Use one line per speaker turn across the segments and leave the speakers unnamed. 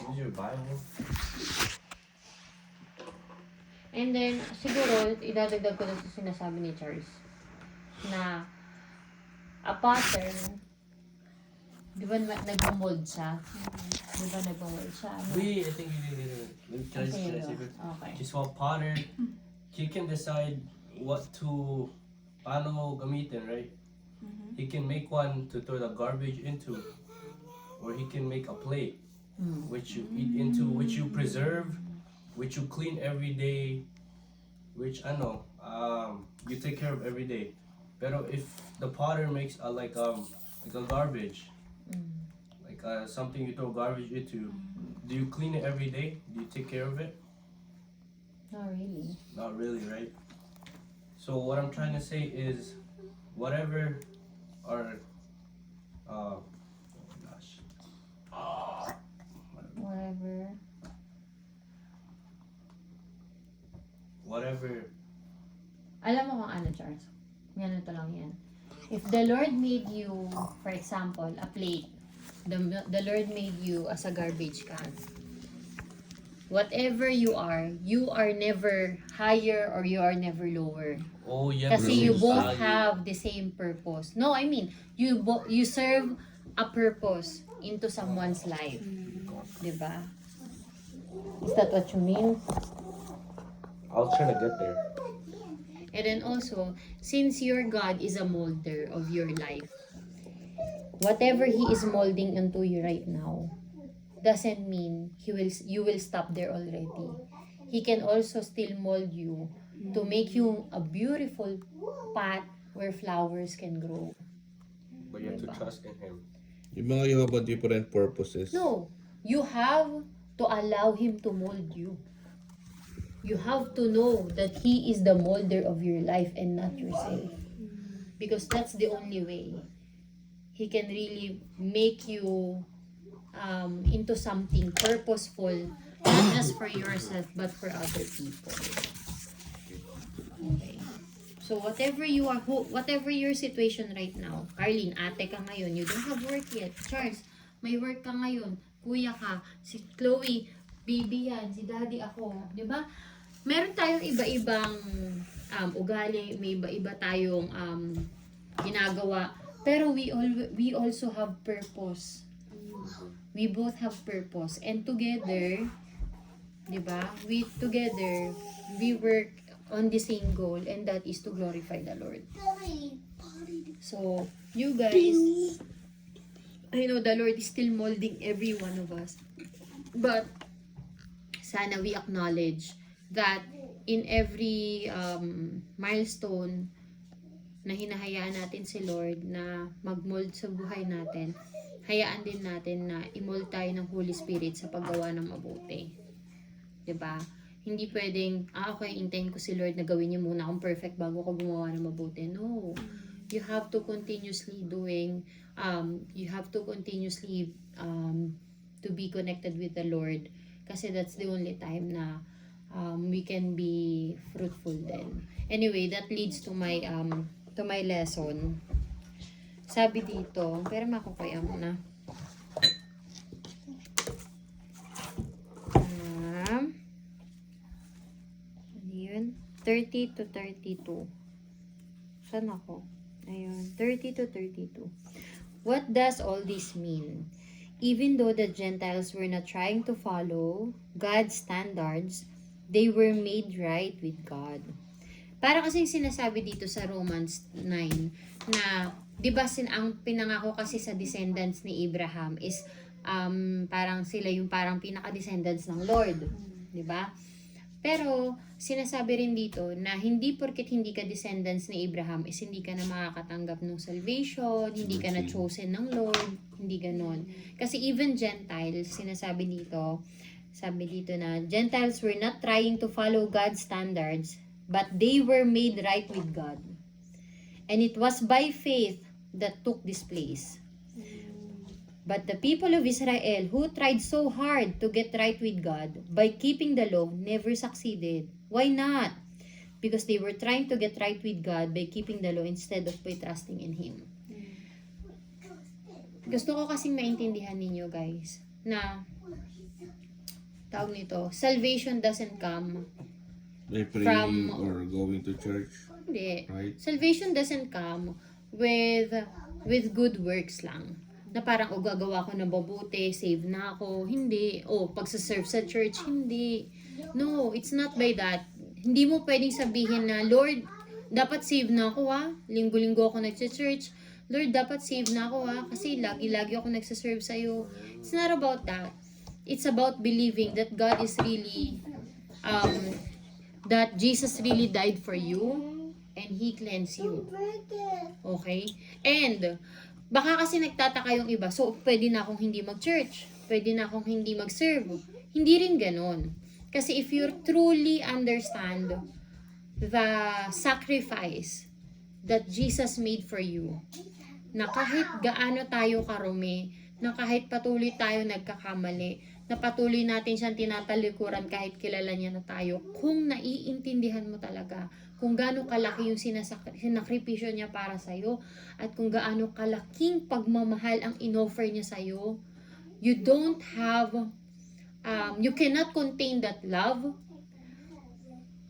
Use your Bible.
And then, siguro, idadagdag ko na sa sinasabi ni Charles na a potter, di ba nag-mold siya? Di ba nag-mold siya? Ano?
I think you need to.
Okay.
Just one potter, he can decide what to paano gamitin, right? He can make one to throw the garbage into, or he can make a plate which you eat into, which you preserve, which you clean every day, which you take care of every day. Pero if the potter makes like a garbage, like something you throw garbage into, do you clean it every day? Do you take care of it?
Not really.
Not really, right? So what I'm trying to say is, whatever our oh gosh, whatever.
Alam mo kung ano, Charles? Ganito lang yan. If the Lord made you, for example, a plate, the Lord made you as a garbage can. Whatever you are never higher or you are never lower.
Oh yeah.
Kasi you both have the same purpose. No, I mean, you serve a purpose into someone's life. Diba? Is that what you mean?
I was trying to get there.
And then also, since your God is a molder of your life, whatever He is molding into you right now, doesn't mean you will stop there already. He can also still mold you to make you a beautiful pot where flowers can grow.
But you have to trust in Him.
Yung mga iba ba different purposes?
No, you have to allow Him to mold you. You have to know that He is the molder of your life and not yourself. Because that's the only way He can really make you into something purposeful, not just for yourself, but for other people. Okay. So whatever your situation right now, Arlene, ate ka ngayon, you don't have work yet. Charles, may work ka ngayon. Kuya ka, si Chloe, baby yan, si daddy ako, di ba? Meron tayong iba-ibang ugali, may iba-iba tayong ginagawa, pero we also have purpose. We both have purpose, and together, di ba? We work on the same goal, and that is to glorify the Lord. So, you guys, I know the Lord is still molding every one of us, but sana we acknowledge that in every milestone na hinahayaan natin si Lord na mag-mold sa buhay natin, hayaan din natin na i-mold tayo ng Holy Spirit sa paggawa ng mabuti. 'Di ba? Hindi pwedeng, okay, intayin ko si Lord na gawin niya muna akong perfect bago ko gumawa ng mabuti. No. You have to continuously to be connected with the Lord, kasi that's the only time na we can be fruitful then. Anyway, that leads to my lesson. Sabi dito, pero makukaya mo na. Ano yun? 30 to 32. Saan ako? Ayun, 30 to 32. What does all this mean? Even though the Gentiles were not trying to follow God's standards, they were made right with God. Para kasi sinasabi dito sa Romans 9 na, di ba ang pinangako kasi sa descendants ni Abraham is parang sila yung parang pinaka-descendants ng Lord. Di ba? Pero sinasabi rin dito na hindi porket hindi ka descendants ni Abraham is hindi ka na makakatanggap ng salvation, hindi ka na chosen ng Lord, hindi ganon. Kasi even Gentiles, sinasabi dito, sabi dito na Gentiles were not trying to follow God's standards, but they were made right with God. And it was by faith that took this place. But the people of Israel who tried so hard to get right with God by keeping the law never succeeded. Why not? Because they were trying to get right with God by keeping the law instead of by trusting in Him. Gusto ko kasing maintindihan ninyo guys na tawag nito, salvation doesn't come
By praying
From-
or going to church,
Hindi.
right?
Salvation doesn't come with good works lang. Na parang, gagawa ko ng mabuti, save na ako. Hindi. Pagsaserve sa church, hindi. No, it's not by that. Hindi mo pwedeng sabihin na, Lord, dapat save na ako Linggo-linggo ako nagsa-church. Lord, dapat save na ako kasi lagi-lagi ako nagsaserve sa'yo. It's not about that. It's about believing that God is really, that Jesus really died for you and He cleansed you. Okay? And, baka kasi nagtataka yung iba, so pwede na akong hindi mag-church, pwede na akong hindi mag-serve. Hindi rin ganon. Kasi if you truly understand the sacrifice that Jesus made for you, na kahit gaano tayo karumi, na kahit patuloy tayo nagkakamali, na patuloy natin siyang tinatalikuran kahit kilala niya na tayo, kung naiintindihan mo talaga kung gaano kalaki yung sinakripisyo niya para sa'yo, at kung gaano kalaking pagmamahal ang inoffer niya sa'yo, you don't have, you cannot contain that love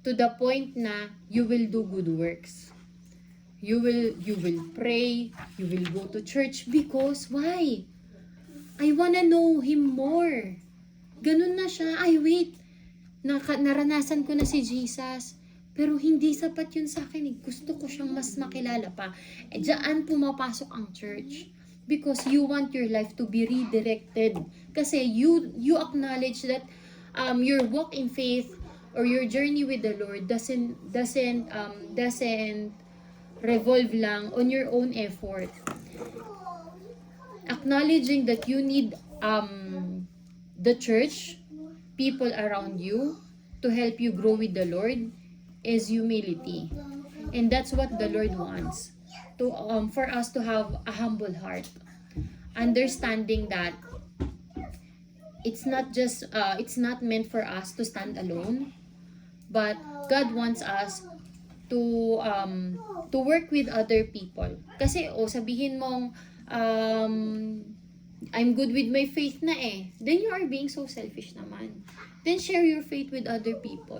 to the point na you will do good works. You will pray, you will go to church because why? I wanna know Him more. Ganun na siya. Ay, wait. Naranasan ko na si Jesus. Pero hindi sapat yun sa akin. Gusto ko siyang mas makilala pa. Diyan pumapasok ang church. Because you want your life to be redirected. Kasi you acknowledge that your walk in faith or your journey with the Lord doesn't revolve lang on your own effort. Acknowledging that you need the church, people around you, to help you grow with the Lord is humility. And that's what the Lord wants. For us to have a humble heart. Understanding that it's not meant for us to stand alone, but God wants us to work with other people. Kasi sabihin mong I'm good with my faith na then you are being so selfish naman. Then share your faith with other people.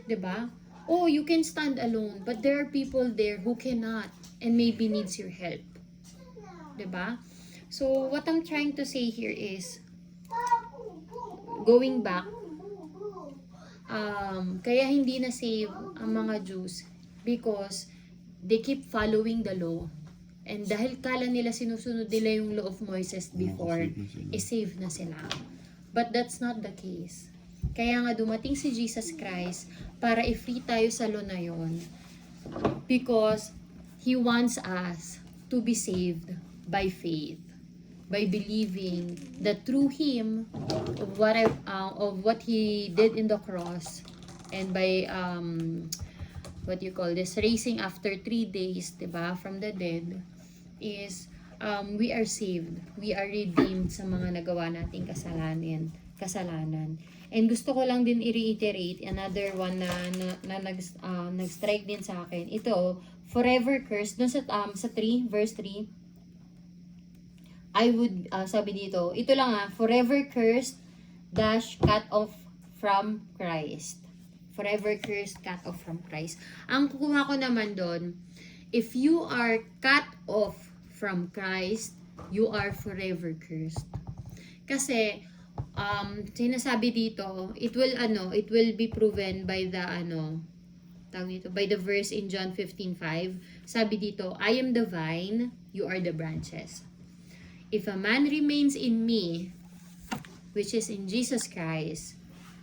'Di ba? You can stand alone, but there are people there who cannot and maybe needs your help. 'Di ba? So what I'm trying to say here is going back, kaya hindi na save ang mga Jews because they keep following the law. And dahil kala nila sinusunod nila yung law of Moses before, save na sila. But that's not the case. Kaya nga dumating si Jesus Christ para i-free tayo sa law na yun. Because He wants us to be saved by faith. By believing that through Him, of what He did in the cross, and by raising after 3 days, diba, from the dead, is we are saved. We are redeemed sa mga nagawa nating kasalanan. And gusto ko lang din i-reiterate another one na nag-strike din sa akin. Ito, forever cursed. Dun sa 3, verse 3, I would, sabi dito, ito lang forever cursed, cut off from Christ. Forever cursed, cut off from Christ. Ang kukuha ko naman doon, if you are cut off from Christ, you are forever cursed. Kasi, sinasabi dito, it will be proven by the, by the verse in John 15:5. Sabi dito, I am the vine, you are the branches. If a man remains in me, which is in Jesus Christ,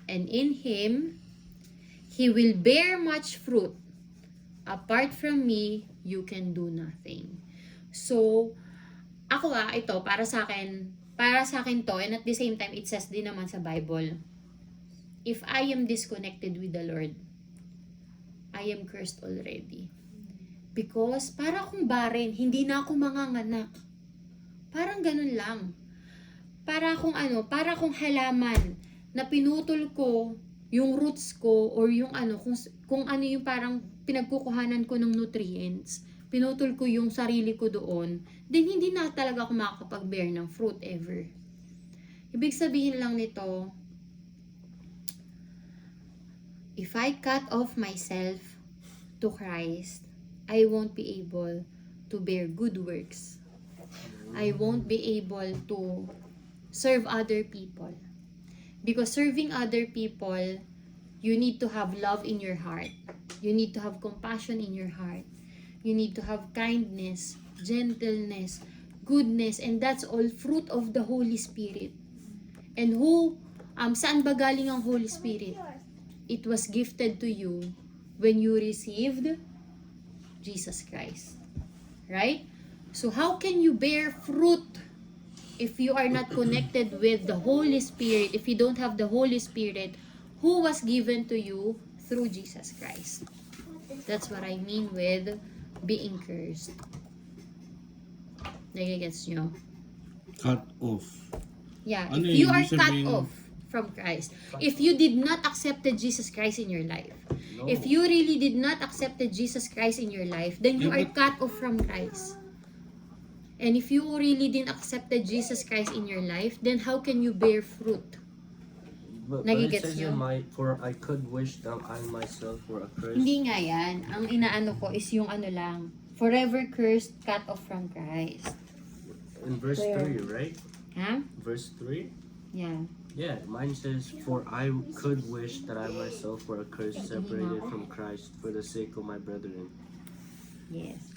and in Him, he will bear much fruit. Apart from me, you can do nothing. So, ako ito, para sa akin to, and at the same time, it says din naman sa Bible, if I am disconnected with the Lord, I am cursed already. Because, para akong barren, hindi na ako manganganak. Parang ganun lang. Para akong halaman na pinutol ko yung roots ko or yung kung ano yung parang pinagkukuhanan ko ng nutrients. Pinutol ko yung sarili ko doon. Then hindi na talaga ako makakapag-bear ng fruit ever. Ibig sabihin lang nito, if I cut off myself to Christ, I won't be able to bear good works. I won't be able to serve other people. Because serving other people, you need to have love in your heart. You need to have compassion in your heart. You need to have kindness, gentleness, goodness, and that's all fruit of the Holy Spirit. And saan ba galing ang Holy Spirit? It was gifted to you when you received Jesus Christ. Right? So how can you bear fruit if you are not connected with the Holy Spirit, if you don't have the Holy Spirit who was given to you through Jesus Christ? That's what I mean with being cursed. Nagigets nyo?
Cut off.
Yeah,
Ano
if you
yun?
are
Ibig
cut
sabihin-
off from Christ, if you did not accept Jesus Christ in your life,
No.
if you really did not accept Jesus Christ in your life, then you
Yeah,
are cut off from Christ. And if you really didn't accept Jesus Christ in your life, then how can you bear fruit?
But it
Nagigets
says
nyo?
for I could wish that I myself were accursed.
Hindi nga yan. Ang inaano ko is yung ano lang, forever cursed, cut off from Christ.
In verse
Where?
3, right?
Ha?
Verse 3?
Yeah.
Yeah, mine says, for I could wish that I myself were accursed, separated from Christ for the sake of my brethren.
Yes.